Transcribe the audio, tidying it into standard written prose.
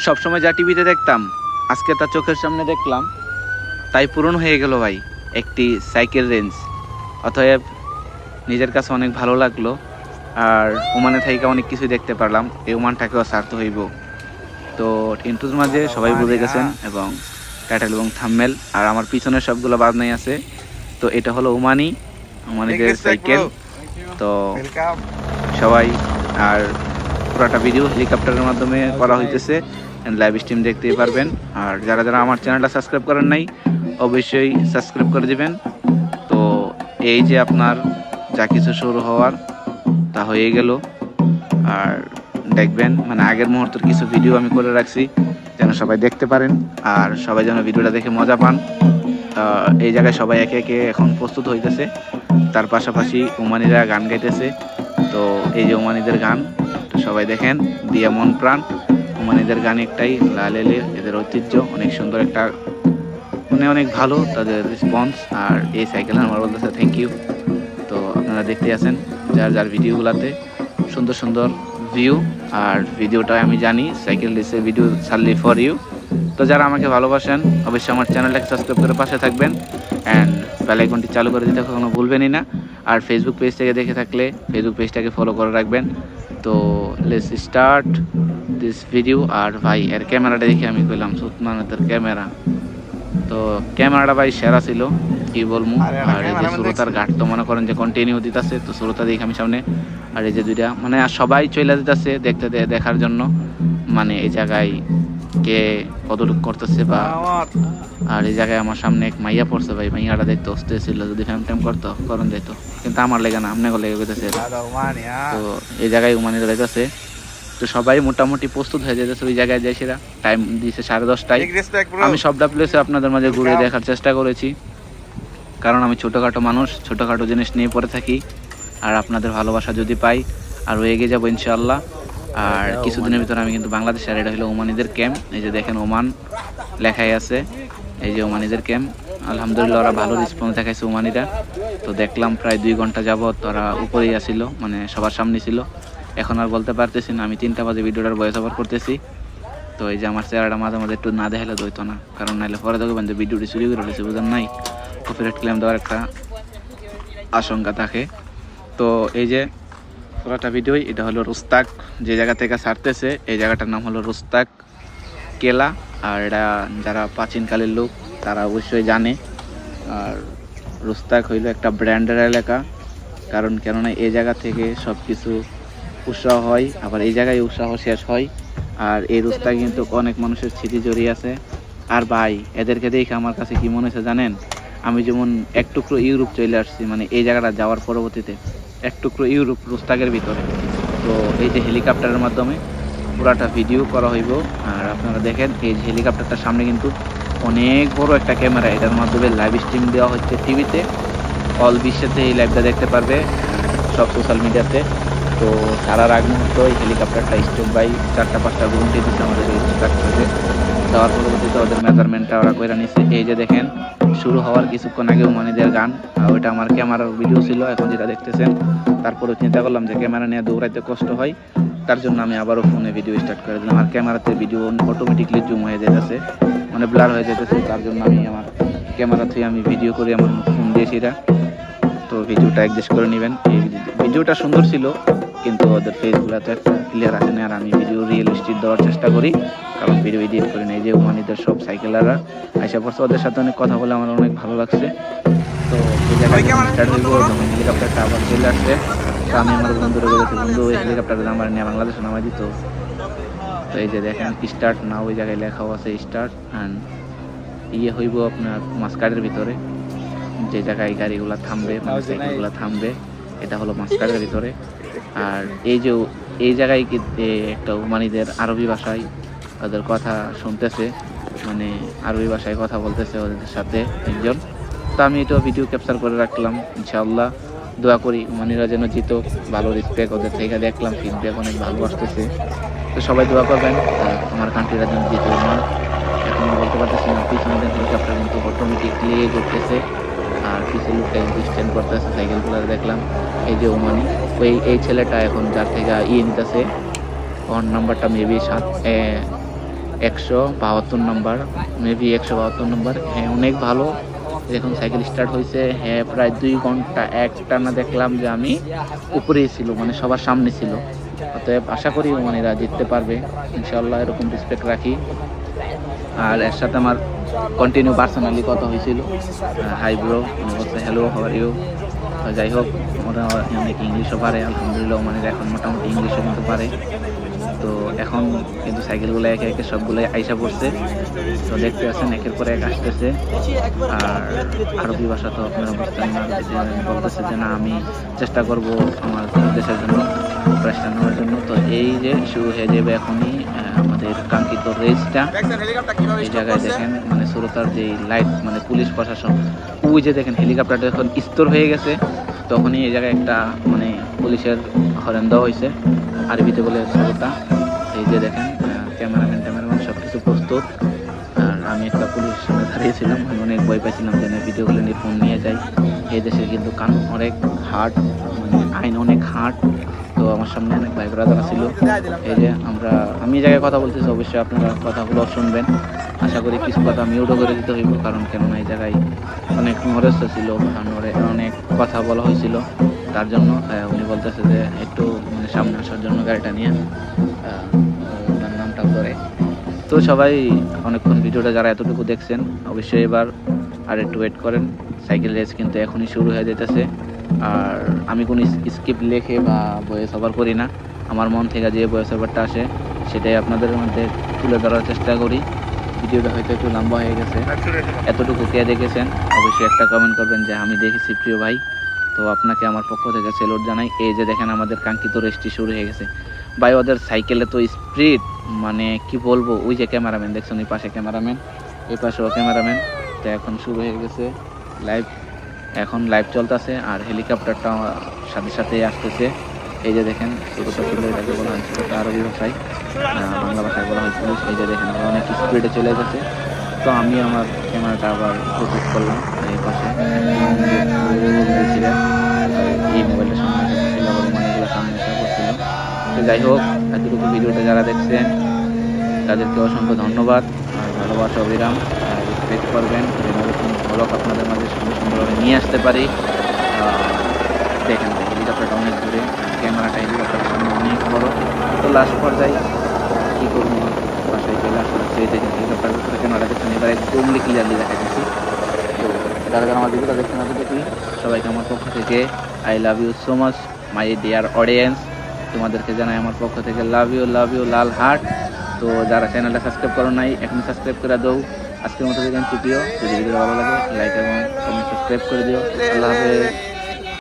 সবসময় যা টিভিতে দেখতাম আজকে তার চোখের সামনে দেখলাম, তাই পূরণ হয়ে গেল ভাই একটি সাইকেল রেঞ্জ। অতএব নিজের কাছে অনেক ভালো লাগলো, আর ওমানে থেকে অনেক কিছু দেখতে পারলাম। এই ওমানটাকেও সার্থ হইব। তো ইন্টুর মাঝে সবাই বুঝে গেছেন এবং টাইটেল এবং থাম্বনেল, আর আমার পিছনের সবগুলো বাজনাই আছে। তো এটা হলো ওমানিদের সাইকেল। তো সবাই, আর পুরাটা ভিডিও হেলিকপ্টারের মাধ্যমে করা হইতেছে, লাইভ স্ট্রিম দেখতেই পারবেন। আর যারা যারা আমার চ্যানেলটা সাবস্ক্রাইব করেন নাই অবশ্যই সাবস্ক্রাইব করে দিবেন। তো এই যে আপনার যা কিছু শুরু হওয়ার তা হয়ে গেল। আর দেখবেন মানে আগের মুহূর্তের কিছু ভিডিও আমি করে রাখছি যেন সবাই দেখতে পারেন, আর সবাই যেন ভিডিওটা দেখে মজা পান। এই জায়গায় সবাই একে একে এখন প্রস্তুত হইতেছে, তার পাশাপাশি ওমানিরা গান গাইতেছে। তো এই যে ওমানিদের গান সবাই দেখেন, দিয়া মন প্রাণ। ওমানিদের গান একটাই লালেলে, এদের ঐতিহ্য অনেক সুন্দর একটা, মানে অনেক ভালো তাদের রেসপন্স। আর এই সাইকেল আমার বলতেছে থ্যাংক ইউ। তো আপনারা দেখতে আছেন যার যার ভিডিওগুলোতে সুন্দর সুন্দর ভিউ, আর ভিডিওটা আমি জানি সাইকেল রেসের ভিডিও ছাড়লি ফর ইউ। তো যারা আমাকে ভালোবাসেন অবশ্যই আমার চ্যানেলটাকে সাবস্ক্রাইব করে পাশে থাকবেন, অ্যান্ড বেল আইকনটি চালু করে দিতে কখনো ভুলবেনই না। আর ফেসবুক পেজ থেকে দেখে থাকলে ফেসবুক পেজটাকে ফলো করে রাখবেন। তো লেটস স্টার্ট দিস ভিডিও। আর ভাই এর ক্যামেরাটা দেখে আমি কইলাম সুতমানের ক্যামেরা, তো ক্যামেরাটা ভাই সেরা ছিল, কি বলবো। আর এই যে সুরতার ঘাট তো মনে করেন যে কন্টিনিউ দিতেছে, তো সুরতা দেখে আমি সামনে। আর এই যে দুইটা মানে সবাই চলে দিতেছে দেখতে দেখার জন্য, মানে এই জায়গায় কে কতটুকু করতেছে বা। আর এই জায়গায় আমার সামনে এক মাইয়া পড়ছে ভাই, মাইয়াটা দেখতে অস্থ ছিল, যদি ফ্যাম ট্যাম করতো করণ যেত, কিন্তু আমার লেগে না, আমনে লেগে গেছে। তো এই জায়গায় উমানিরা দেখতেছে, তো সবাই মোটামুটি প্রস্তুত হয়ে যেতেছে ওই জায়গায় যাই। সেরা টাইম দিয়েছে 10:30টায়। আমি সবটা প্লেসে আপনাদের মাঝে ঘুরে দেখার চেষ্টা করেছি, কারণ আমি ছোটোখাটো মানুষ, ছোটোখাটো জিনিস নিয়ে পড়ে থাকি। আর আপনাদের ভালোবাসা যদি পাই আর এগিয়ে যাবো ইনশাআল্লাহ। আর কিছুদিনের ভিতরে আমি কিন্তু বাংলাদেশে, আর এটা হলো ওমানিদের ক্যাম্প। এই যে দেখেন ওমান লেখাই আছে, এই যে ওমানিদের ক্যাম্প। আলহামদুলিল্লাহ ওরা ভালো রেসপন্স দেখাইছে ওমানিরা। তো দেখলাম প্রায় 2 ঘন্টা যাবত ওরা উপরেই আসিল, মানে সবার সামনে ছিল। এখন আর বলতে পারতেছি না, আমি 3টা বাজে ভিডিওটার ভয়েস ওভার করতেছি। তো এই যে আমার চেহারাটা মাঝে মাঝে একটু না দেখালে হইতো না, কারণ নাহলে পরে দেখবেন যে ভিডিওটি চুরি করে রয়েছে, বুঝেন নাই, কপিরাইট ক্লেম দেওয়ার একটা আশঙ্কা থাকে। তো এই যে পুরোটা ভিডিওই, এটা হলো রুস্তাক যে জায়গা থেকে ছাড়তেছে, এই জায়গাটার নাম হলো রুস্তাক কেলা। আর এটা যারা প্রাচীনকালের লোক তারা অবশ্যই জানে। আর রুস্তাক হইলো একটা ব্র্যান্ডের এলাকা, কারণ কেননা এই জায়গা থেকে সব কিছু উৎসাহ হয়, আবার এই জায়গায় উৎসাহ শেষ হয়। আর এই রুস্তাক কিন্তু অনেক মানুষের স্মৃতি জড়িয়ে আছে। আর ভাই এদেরকে দেখে আমার কাছে কি মনে হচ্ছে জানেন, আমি যেমন এক টুকরো ইউরোপ চলে আসছি, মানে এই জায়গাটা যাওয়ার পরবর্তীতে এক টুকরো ইউরোপ রুস্তাকের ভিতরে। তো এই যে হেলিকপ্টারের মাধ্যমে পুরাটা ভিডিও করা হইব। আর আপনারা দেখেন এই যে হেলিকপ্টারটার সামনে কিন্তু অনেক বড় একটা ক্যামেরা, এটার মাধ্যমে লাইভ স্ট্রিম দেওয়া হচ্ছে টিভিতে, অল বিশ্বেতে এই লাইভটা দেখতে পারবে সব সোশ্যাল মিডিয়াতে। তো সারার আগ মুহূর্ত এই হেলিকপ্টারটা স্টেপ বাই 4টা-5টা ঘুমটি দিচ্ছে আমাদের এই স্ট্রাকচারে। দেওয়ার পরবর্তীতে ওদের মেজারমেন্টটা ওরা করে নিচ্ছে। এই যে দেখেন শুরু হওয়ার কিছুক্ষণ আগে ওমানিদের গান, ওইটা আমার ক্যামেরার ভিডিও ছিল, এখন যেটা দেখতেছেন। তারপরে চিন্তা করলাম যে ক্যামেরা নিয়ে দৌড়াইতে কষ্ট হয়, তার জন্য আমি আবারও ফোনে ভিডিও স্টার্ট করে দিলাম। আর ক্যামেরাতে ভিডিও অটোমেটিকলি জুম হয়ে যেতেছে, মানে ব্লার হয়ে যেতেছে, তার জন্য আমি আমার ক্যামেরা থেকে আমি ভিডিও করি আমার ফোন দিয়ে সেটা। তো ভিডিওটা অ্যাডজাস্ট করে নেবেন। এই ভিডিওটা সুন্দর ছিল, কিন্তু ওদের ফেসগুলোতে একটা ক্লিয়ার আসে না। আর আমি ভিডিও রিয়েলিস্টিক দেওয়ার চেষ্টা করি, কারণ ভিডিও এডিট করি না। এই যে ওমানিদের সব সাইকেলাররা আইসা পড়ছে, ওদের সাথে অনেক কথা বলে আমার অনেক ভালো লাগছে। তো এই জায়গায় স্টার্ট হইব, যখন হেলিকপ্টারটা আবার চলে আসছে, তো আমি আমার বন্ধুরা বলেছি, বন্ধু ওই হেলিকপ্টারের নাম্বার নিয়ে বাংলাদেশে নামাই দিত। তো এই যে দেখেন স্টার্ট না, ওই জায়গায় লেখাও আছে স্টার্ট। অ্যান্ড ইয়ে হইব আপনার মাস্কারের ভিতরে, যে জায়গায় গাড়িগুলো থামবে, মানে সাইকেলগুলো থামবে, এটা হলো মাস্কারের ভিতরে। আর এই যে এই জায়গায় একটা ওমানিদের আরবি ভাষায় ওদের কথা শুনতেছে, মানে আরবি ভাষায় কথা বলতেছে ওদের সাথে একজন। তো আমি এটা ভিডিও ক্যাপচার করে রাখলাম, ইনশাআল্লাহ দোয়া করি ওমানিরা যেন জিত। ভালো রেসপেক্ট ওদের থেকে দেখলাম, ফিডব্যাক অনেক ভালো আসতেছে। তো সবাই দোয়া করবেন আমার কান্ট্রিরা যেন জিতে। ওমান এখন বলতে পারতেছি না, পিছনে হেলিকপ্টার কিন্তু অটোমেটিকলি করতেছে, আর কিছু লোকটা কিন্তু স্ট্যান্ড করতেছে সাইকেলগুলো দেখলাম। এই যে ওমানি এই ছেলেটা এখন যার থেকে নিতেছে, ওর নাম্বারটা মেবি 172 নম্বর, মেবি 172 নম্বর। হ্যাঁ অনেক ভালো। এখন সাইকেল স্টার্ট হয়েছে, হ্যাঁ প্রায় 2 ঘন্টা একটানা দেখলাম যে আমি উপরেই ছিল, মানে সবার সামনে ছিল। অতএব আশা করি ওমানিরা জিততে পারবে ইনশাল্লাহ, এরকম রেসপেক্ট রাখি। আর এর সাথে আমার কন্টিনিউ পার্সোনালি কথা হয়েছিল, হাই ব্রো, উনি বলছে হ্যালো হাউ আর ইউ। তো যাই হোক, ওরা অনেক ইংলিশও পারে আলহামদুলিল্লাহ, ওমানিরা এখন মোটামুটি ইংলিশও কিন্তু পারে। তো এখন কিন্তু সাইকেলগুলো একে একে সবগুলো আইসা পড়ছে, তো দেখতে পাচ্ছেন একের পর এক আসতেছে। আর আরবি ভাষা তো আপনারা বুঝতেন না, বলতেছে যে না আমি চেষ্টা করব আমার দেশের জন্য প্রাইজটা নেওয়ার জন্য। তো এই যে শুরু হয়ে যাবে এখনই আমাদের কাঙ্ক্ষিত রেসটা। এই জায়গায় দেখেন মানে সুরতার যে লাইট, মানে পুলিশ প্রশাসন, ওই যে দেখেন হেলিকপ্টারটা যখন স্তর হয়ে গেছে তখনই এই জায়গায় একটা মানে পুলিশের হরেন দেওয়া হয়েছে, আরবিতে বলে সুরতা। এই যে দেখেন ক্যামেরাম্যান সব কিছু প্রস্তুত। আর আমি একটা পুলিশের সামনে দাঁড়িয়েছিলাম, আমি অনেক ভয় পাইছিলাম যে ভিডিওগুলো নিয়ে ফোন নিয়ে যাই। এই দেশের কিন্তু কানুন অনেক হার্ড, মানে আইন অনেক হার্ড। তো আমার সামনে অনেক ভাই ব্রাদার ছিল। এই যে আমি এই জায়গায় কথা বলতেছি, অবশ্যই আপনারা কথাগুলো শুনবেন। আশা করি কিছু কথা মিউটও করে দিতে হইব, কারণ কেননা এই জায়গায় অনেক নরেস্য ছিল, অনেক কথা বলা হয়েছিল। তার জন্য উনি বলতেছে যে একটু মানে সামনে আসার জন্য গাড়িটা নিয়ে, তার নামটা ধরে। তো সবাই অনেকক্ষণ ভিডিওটা যারা এতটুকু দেখছেন অবশ্যই এবার আর একটু ওয়েট করেন, সাইকেল রেস কিন্তু এখনই শুরু হয়ে যেতেছে। আর আমি কোনো স্কিপ লেখে বা ভয়েস ওভার করি না, আমার মন থেকে যে ভয়েস ওভারটা আসে সেটাই আপনাদের মধ্যে তুলে ধরার চেষ্টা করি। ভিডিওটা হয়তো একটু লম্বা হয়ে গেছে, এতটুকু কে দেখেছেন অবশ্যই একটা কমেন্ট করবেন যে আমি দেখেছি প্রিয় ভাই। তো আপনাকে আমার পক্ষ থেকে সেলুট জানাই। এই যে দেখেন আমাদের কাঙ্ক্ষিত রেসটি শুরু হয়ে গেছে ভাই, ওদের সাইকেলে তো স্পিড, মানে কি বলবো। ওই যে ক্যামেরাম্যান দেখছেন, এই পাশে ক্যামেরাম্যান, এই পাশেও ক্যামেরাম্যান। তো এখন শুরু হয়ে গেছে লাইভ, এখন লাইভ চলতেছে আর হেলিকপ্টারটা সাথে সাথে আসতেছে। এই যে দেখেন ছোটোটা ছিল, এটাকে বলা হয় ছোটোটা আরবি ভাষায়, বাংলা ভাষায় বলা হয় পুলিশ। এই যে দেখেন ওরা অনেক স্পিডে চলে গেছে। তো আমি আমার ক্যামেরাটা আবার ফোকাস করলাম এই পাশে, এই মোবাইলটার সামনে এসেছিল, আবার মোবাইলগুলো সামনে এসে করছিল। তো যাই হোক, এতটুকু ভিডিওটা যারা দেখছেন তাদেরকে অসংখ্য ধন্যবাদ আর ভালোবাসা অবিরাম। রেসপেক্ট করবেন যেন এরকম ব্লগ আপনাদের মাঝে সুন্দরভাবে নিয়ে আসতে পারি। দেখেন হেলিকপ্টারটা অনেক দূরে, ক্যামেরাটা হেলিকপ্টারের সামনে অনেক বড়। তো লাস্ট পর্যায়ে কী করবো, বাসায় চলে আসলে সেই দেখেন হেলিকপ্টারের উপরে ক্যামেরা দেখছেন, এবার একদমই ক্লিয়ারলি দেখা গেছে। তো যারা যারা আমার ভিডিওটা দেখছেন দেখি সবাইকে আমার পক্ষ থেকে I love you so much my dear audience. তোমাদেরকে জানাই আমার পক্ষ থেকে লাভ ইউ লাল হার্ট। তো যারা চ্যানেলটা সাবস্ক্রাইব করো নাই এখন সাবস্ক্রাইব করে দাও। আজকের মতো দেখেন প্রিয়, যদি ভিডিও ভালো লাগে লাইক এবং কমেন্ট সাবস্ক্রাইব করে দিও। আল্লাহ হাফেজ।